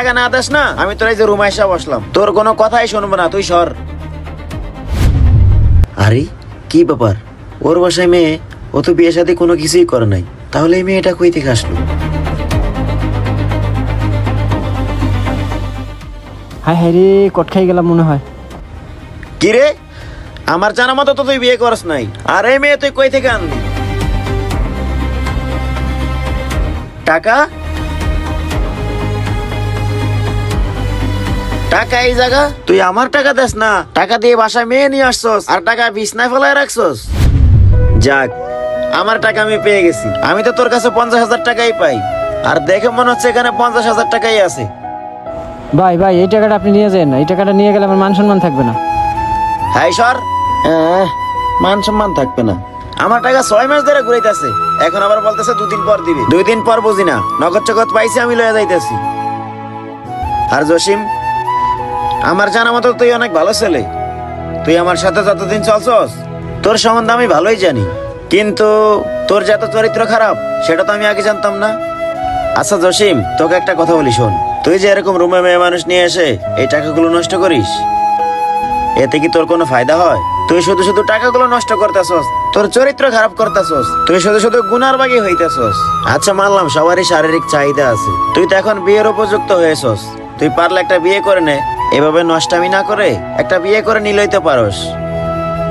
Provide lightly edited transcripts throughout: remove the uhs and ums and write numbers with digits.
টাকা না দেস না, আমি তোর এই যে রুমে এসে বসলাম, তোর কোনো কথাই শুনবো না, তুই সর। আরে কি ব্যাপার, ওর বাসায় মেয়ে, ও তো বিয়ে শাদী কোনো কিছুই করে নাই, তাহলে এই মেয়েটা কই থেকে আসলো? হাই হাই রে, কট খাই গেলাম মনে হয়। কি রে, আমার জানা মতো তো তুই বিয়ে করস নাই, আর এই মেয়ে তুই কই থেকে আনলি? টাকা টাকা এই জায়গা, তুই আমার টাকা দেস না, টাকা দিয়ে বাসায় মেয়ে নিয়ে আসছস আর টাকা বিছনায় ফেলায় রাখছস। যাক, আমার টাকা আমি পেয়ে গেছি। আমি তো তোর কাছে 50,000 টাকাই পাই, আর দেখে মনে হচ্ছে এখানে 50,000 টাকাই আছে। ভাই ভাই, এই টাকাটা আপনি নিয়ে যান না, এই টাকাটা নিয়ে গেলে আমার মান সম্মান থাকবে না। হাই সর, মান সম্মান থাকবে না? আমার টাকা 6 মাস ধরে ঘুরাইতেছে, এখন আবার বলতেছে 2 দিন পর দিবে। 2 দিন পর বুঝি না, নগদ চগদ পাইছি, আমি লয়ে যাইতেছি। আর জসিম, আমার জানা মতো তুই অনেক ভালো ছেলে, তুই আমার সাথে যতদিন চলছস তোর সম্বন্ধে আমি ভালোই জানি, কিন্তু তোর যে এত চরিত্র খারাপ সেটা তো আমি আগে জানতাম না। আচ্ছা জসিম, তোকে একটা কথা বলি শোন, তুই যে এরকম রুমে মেয়ে মানুষ নিয়ে এসে এই টাকাগুলো নষ্ট করিস, এতে কি তোর কোনো ফায়দা হয়? তুই শুধু শুধু টাকাগুলো নষ্ট করতেছস, তোর চরিত্র খারাপ করতেছস, তুই শুধু শুধু গুনার বাগী হইতেছস। আচ্ছা মানলাম সবারই শারীরিক চাহিদা আছে, তুই তো এখন বিয়ের উপযুক্ত হয়েছস, তুই পারলে একটা বিয়ে করে নে, এভাবে নষ্টামি না করে একটা বিয়ে করে নিলেই তো পারস।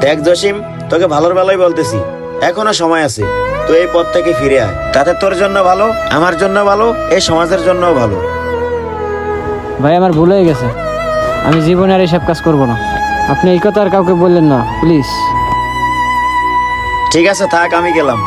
দেখ জসিম, তোকে ভালোর ভালোই বলতেছি, এখনো সময় আছে, তুই এই পথ থেকে ফিরে আয়, তাতে তোর জন্য ভালো, আমার জন্য ভালো, এই সমাজের জন্য ভালো। ভাই আমার ভুল হয়ে গেছে, আমি জীবনে আর এসব কাজ করব না। আপনি এই কথা আর কাউকে বললেন না প্লিজ। ঠিক আছে থাক, আমি গেলাম।